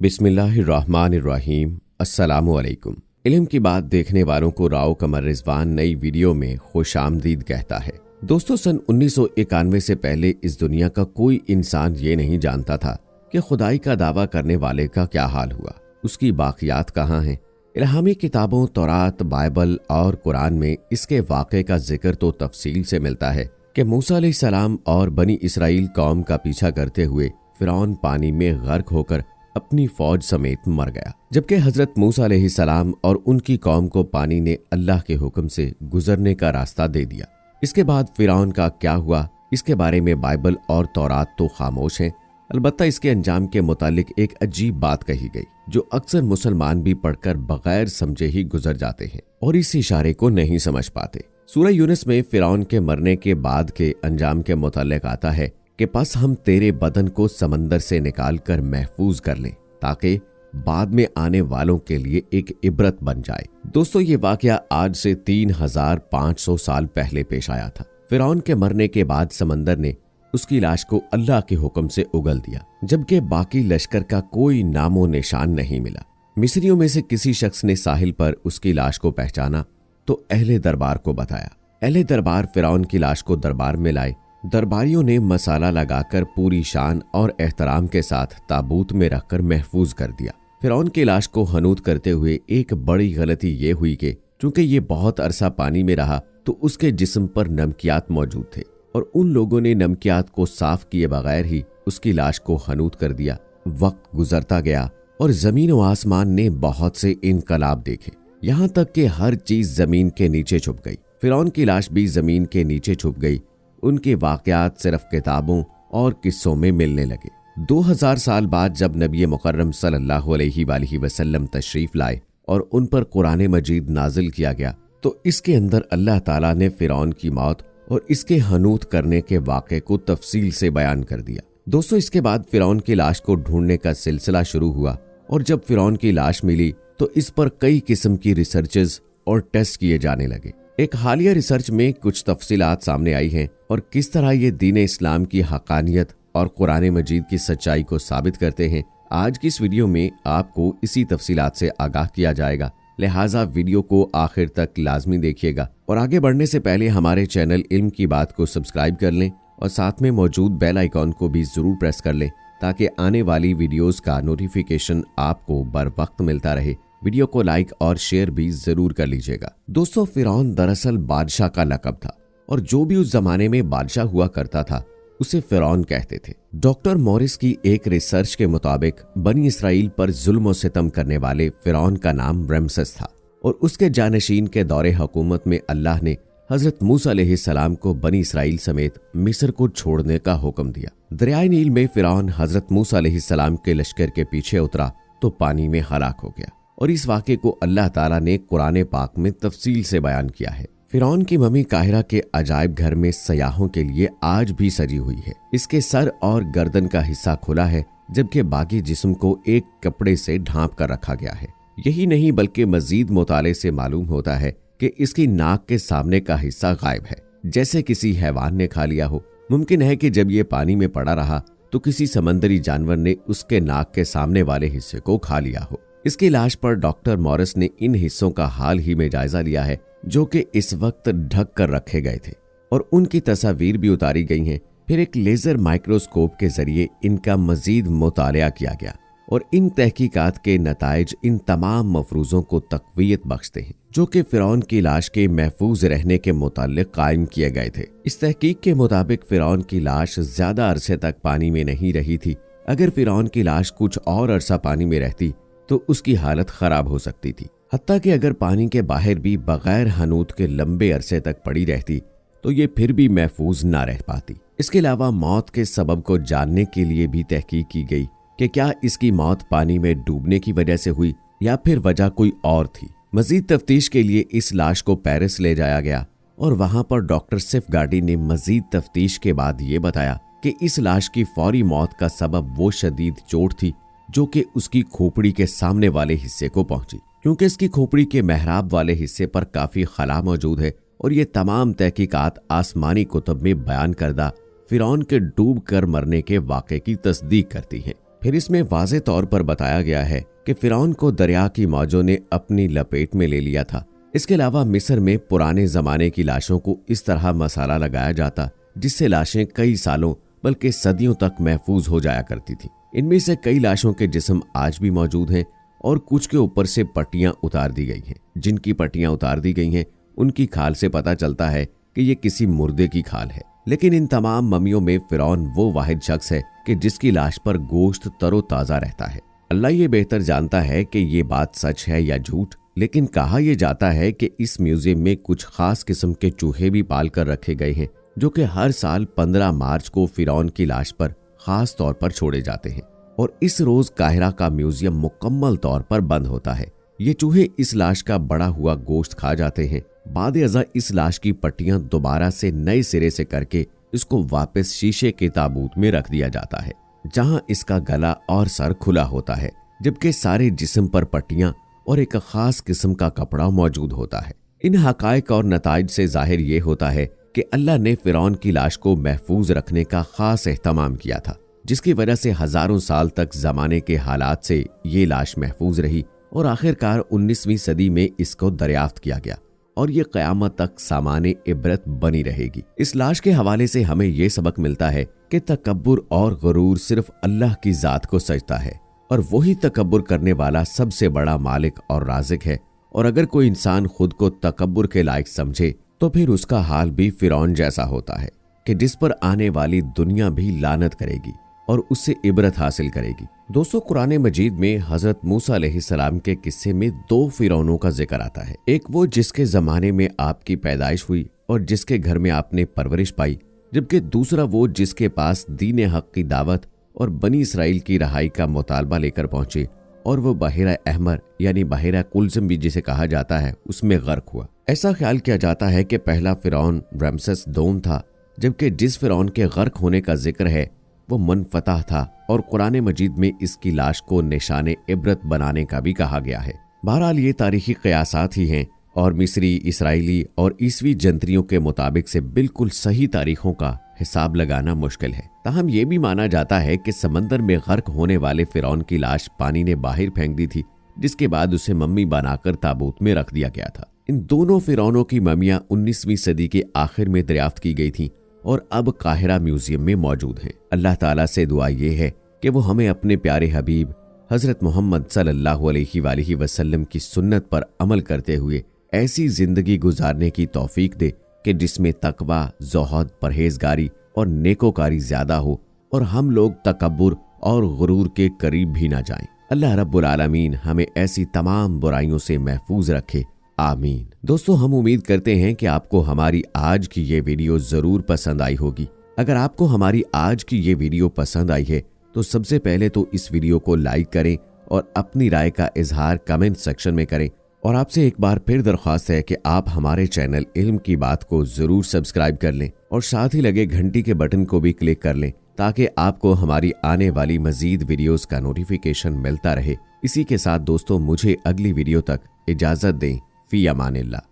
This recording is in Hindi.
बिस्मिल्लाहिर्रहमानिर्रहीम। अस्सलामुअलैकुम। इल्म की बात देखने वालों को राव कमर रिजवान नई वीडियो में खुशामदीद कहता है। दोस्तों, सन 1991 से पहले इस दुनिया का कोई इंसान ये नहीं जानता था कि खुदाई का दावा करने वाले का क्या हाल हुआ, उसकी बाकियात कहाँ हैं। इल्हामी किताबों तौरात, बाइबल और कुरान में इसके वाक़े का जिक्र तो तफसील से मिलता है कि मूसा अलैहिस्सलाम और बनी इसराइल कौम का पीछा करते हुए फिरौन पानी में गर्क होकर अपनी फौज समेत मर गया, जबकि हजरत मूसा अलैहिस्सलाम और उनकी कौम को पानी ने अल्लाह के हुक्म से गुजरने का रास्ता दे दिया। इसके बाद फिरौन का क्या हुआ, इसके बारे में बाइबल और तौरात तो खामोश हैं। अलबत्ता इसके अंजाम के मुतालिक एक अजीब बात कही गई जो अक्सर मुसलमान भी पढ़कर बगैर समझे ही गुजर जाते हैं और इस इशारे को नहीं समझ पाते। सूरह यूनुस में फिरौन के मरने के बाद के अंजाम के मुतालिक आता है कि बस हम तेरे बदन को समंदर से निकाल कर महफूज कर लें ताकि बाद में आने वालों के लिए एक इबरत बन जाए। दोस्तों, ये वाकया आज से 3500 साल पहले पेश आया था। फिरौन के मरने के बाद समंदर ने उसकी लाश को अल्लाह के हुक्म से उगल दिया, जबकि बाकी लश्कर का कोई नामो निशान नहीं मिला। मिस्रियों में से किसी शख्स ने साहिल पर उसकी लाश को पहचाना तो अहले दरबार को बताया। अहले दरबार फिरौन की लाश को दरबार में लाए। दरबारियों ने मसाला लगाकर पूरी शान और एहतराम के साथ ताबूत में रखकर महफूज कर दिया। फिरौन की लाश को हनूत करते हुए एक बड़ी गलती ये हुई कि चूंकि ये बहुत अरसा पानी में रहा तो उसके जिस्म पर नमकियात मौजूद थे और उन लोगों ने नमकियात को साफ किए बगैर ही उसकी लाश को हनूत कर दिया। वक्त गुजरता गया और जमीन व आसमान ने बहुत से इनकलाब देखे, यहाँ तक कि हर चीज जमीन के नीचे छुप गई। फिरौन की लाश भी जमीन के नीचे छुप गई। उनके वाकयात सिर्फ किताबों और किस्सों में मिलने लगे। 2000 साल बाद जब नबी मुकर्रम सल्लल्लाहु अलैहि वसल्लम तशरीफ लाए और उन पर कुरान मजीद नाजिल किया गया तो इसके अंदर अल्लाह ताला ने फिरौन की मौत और इसके हनूत करने के वाक़े को तफसील से बयान कर दिया। दोस्तों, इसके बाद फिरौन की लाश को ढूंढने का सिलसिला शुरू हुआ और जब फिरौन की लाश मिली तो इस पर कई किस्म की रिसर्चेस और टेस्ट किए जाने लगे। एक हालिया रिसर्च में कुछ तफसीलात सामने आई हैं और किस तरह ये दीन इस्लाम की हकानियत और कुरान मजीद की सच्चाई को साबित करते हैं। आज की इस वीडियो में आपको इसी तफसीलात से आगाह किया जाएगा, लिहाजा वीडियो को आखिर तक लाजमी देखिएगा। और आगे बढ़ने से पहले हमारे चैनल इल्म की बात को सब्सक्राइब कर लें और साथ में मौजूद बेल आइकॉन को भी जरूर प्रेस कर लें ताकि आने वाली वीडियोस का नोटिफिकेशन आपको बर वक्त मिलता रहे। वीडियो को लाइक और शेयर भी जरूर कर लीजिएगा। दोस्तों, फिरौन दरअसल बादशाह का लक़ब था और जो भी उस जमाने में बादशाह हुआ करता था उसे फिरौन कहते थे। डॉक्टर मॉरिस की एक रिसर्च के मुताबिक बनी इसराइल पर जुल्म और सितम करने वाले फिरौन का नाम रमसेस था और उसके जानशीन के दौरे हुकूमत में अल्लाह ने हजरत मूसा अलैहिस्सलाम को बनी इसराइल समेत मिस्र को छोड़ने का हुक्म दिया। दरियाए नील में फिरौन हजरत मूसा अलैहिस्सलाम के लश्कर के पीछे उतरा तो पानी में हलाक हो गया और इस वाक़े को अल्लाह ताला ने कुरान पाक में तफसील से बयान किया है। फिरौन की मम्मी काहिरा के अजायब घर में सयाहों के लिए आज भी सजी हुई है। इसके सर और गर्दन का हिस्सा खुला है जबकि बाकी जिस्म को एक कपड़े से ढांप कर रखा गया है। यही नहीं बल्कि मजीद मुताले से मालूम होता है कि इसकी नाक के सामने का हिस्सा गायब है, जैसे किसी हैवान ने खा लिया हो। मुमकिन है कि जब ये पानी में पड़ा रहा तो किसी समंदरी जानवर ने उसके नाक के सामने वाले हिस्से को खा लिया हो। इसकी लाश पर डॉक्टर मॉरिस ने इन हिस्सों का हाल ही में जायजा लिया है जो कि इस वक्त ढक कर रखे गए थे और उनकी तस्वीर भी उतारी गई हैं। फिर एक लेजर माइक्रोस्कोप के जरिए इनका मजीद मुतालिया किया गया और इन तहकीकात के नताइज इन तमाम मफरूजों को तकवीयत बख्शते हैं जो कि फिरौन की लाश के महफूज रहने के मुताल्लिक कायम किए गए थे। इस तहकीक के मुताबिक फिरौन की लाश ज्यादा अरसे तक पानी में नहीं रही थी। अगर फिरौन की लाश कुछ और अरसा पानी में रहती तो उसकी हालत खराब हो सकती थी। हत्ता कि अगर पानी के बाहर भी बगैर हनूत के लंबे अरसे तक पड़ी रहती तो ये फिर भी महफूज ना रह पाती। इसके अलावा मौत के सबब को जानने के लिए भी तहकीक की गई कि क्या इसकी मौत पानी में डूबने की वजह से हुई या फिर वजह कोई और थी। मजीद तफ्तीश के लिए इस लाश को पेरिस ले जाया गया और वहां पर डॉक्टर सेफगार्डी ने मजीद तफ्तीश के बाद ये बताया कि इस लाश की फौरी मौत का सबब वो शदीद चोट थी जो कि उसकी खोपड़ी के सामने वाले हिस्से को पहुंची, क्योंकि इसकी खोपड़ी के मेहराब वाले हिस्से पर काफी खला मौजूद है और ये तमाम तहकीकात आसमानी कुतुब में बयान करदा फिरौन के डूब कर मरने के वाक़े की तस्दीक करती हैं। फिर इसमें वाज़े तौर पर बताया गया है कि फिरौन को दरिया की मौजों ने अपनी लपेट में ले लिया था। इसके अलावा मिस्र में पुराने जमाने की लाशों को इस तरह मसाला लगाया जाता जिससे लाशें कई सालों बल्कि सदियों तक महफूज हो जाया करती थी। इनमें से कई लाशों के जिस्म आज भी मौजूद हैं और कुछ के ऊपर से पट्टियां उतार दी गई हैं। जिनकी पट्टियां उतार दी गई हैं उनकी खाल से पता चलता है कि ये किसी मुर्दे की खाल है। लेकिन इन तमाम ममियों में फिरौन वो वाहिद शख्स है कि जिसकी लाश पर गोश्त तरोताजा रहता है। अल्लाह ये बेहतर जानता है कि ये बात सच है या झूठ, लेकिन कहा यह जाता है कि इस म्यूजियम में कुछ खास किस्म के चूहे भी पाल कर रखे गए हैं जो कि हर साल 15 मार्च को फिरौन की लाश पर खास तौर पर छोड़े जाते हैं और इस रोज काहिरा का म्यूजियम मुकम्मल तौर पर बंद होता है। ये चूहे इस लाश का बड़ा हुआ गोश्त खा जाते हैं। बाद अज़ा इस लाश की पट्टियां दोबारा से नए सिरे से करके इसको वापस शीशे के ताबूत में रख दिया जाता है जहां इसका गला और सर खुला होता है, जबकि सारे जिस्म पर पट्टियां और एक खास किस्म का कपड़ा मौजूद होता है। इन हकायक और नताइज से जाहिर ये होता है कि अल्लाह ने फिरौन की लाश को महफूज रखने का खास एहतमाम किया था, जिसकी वजह से हजारों साल तक जमाने के हालात से ये लाश महफूज रही और आखिरकार 19वीं सदी में इसको दरियाफ्त किया गया और ये क़यामत तक सामाने इबरत बनी रहेगी। इस लाश के हवाले से हमें ये सबक मिलता है कि तकब्बुर और गुरूर सिर्फ अल्लाह की जात को सजता है और वही तकब्बुर करने वाला सबसे बड़ा मालिक और राज़िक है। और अगर कोई इंसान खुद को तकब्बुर के लायक समझे तो फिर उसका हाल भी फिरौन जैसा होता है कि जिस पर आने वाली दुनिया भी लानत करेगी और उससे इबरत हासिल करेगी। दोस्तों, कुरान मजीद में हजरत मूसा अलैहिस्सलाम के किस्से में 2 फिरौनों का जिक्र आता है। एक वो जिसके जमाने में आपकी पैदाइश हुई और जिसके घर में आपने परवरिश पाई, जबकि दूसरा वो जिसके पास दीन हक की दावत और बनी इसराइल की रहाई का मुतालबा लेकर पहुंचे और वो बहेरा अहमर यानी बहेरा कुलज़म भी जिसे कहा जाता है उसमें गर्क हुआ। ऐसा ख्याल किया जाता है कि पहला फिरौन रमसेस दोम था, जबकि जिस फिरौन के गर्क होने का जिक्र है वो मनफतह था और कुरान मजीद में इसकी लाश को निशाने इबरत बनाने का भी कहा गया है। बहरहाल ये तारीखी क़यासात ही हैं और मिस्री, इसराइली और ईसवी जंत्रियों के मुताबिक से बिल्कुल सही तारीखों का हिसाब लगाना मुश्किल है। ताहम ये भी माना जाता है कि समंदर में गर्क होने वाले फिरौन की लाश पानी ने बाहर फेंक दी थी, जिसके बाद उसे मम्मी बनाकर ताबूत में रख दिया गया था। इन दोनों फिरौनों की मम्मियां 19वीं सदी के आखिर में दरियाफ्त की गई थीं और अब काहिरा म्यूजियम में मौजूद हैं। अल्लाह ताला से दुआ ये है कि वो हमें अपने प्यारे हबीब हजरत मोहम्मद सल्लल्लाहु अलैहि वसल्लम की सुन्नत पर अमल करते हुए ऐसी जिंदगी गुजारने की तौफीक दे कि जिसमें तकवा, ज़ुहद, परहेजगारी और नेकोकारी ज्यादा हो और हम लोग तकब्बुर और गुरूर के करीब भी ना जाएं। अल्लाह रब्बुल आलमीन हमें ऐसी तमाम बुराइयों से महफूज रखे, आमीन। दोस्तों, हम उम्मीद करते हैं कि आपको हमारी आज की ये वीडियो जरूर पसंद आई होगी। अगर आपको हमारी आज की ये वीडियो पसंद आई है तो सबसे पहले तो इस वीडियो को लाइक करें और अपनी राय का इजहार कमेंट सेक्शन में करें। और आपसे एक बार फिर दरख्वास्त है कि आप हमारे चैनल इल्म की बात को जरूर सब्सक्राइब कर लें और साथ ही लगे घंटी के बटन को भी क्लिक कर लें ताकि आपको हमारी आने वाली मजीद वीडियोस का नोटिफिकेशन मिलता रहे। इसी के साथ दोस्तों, मुझे अगली वीडियो तक इजाजत दें। फी अमानिल्लाह।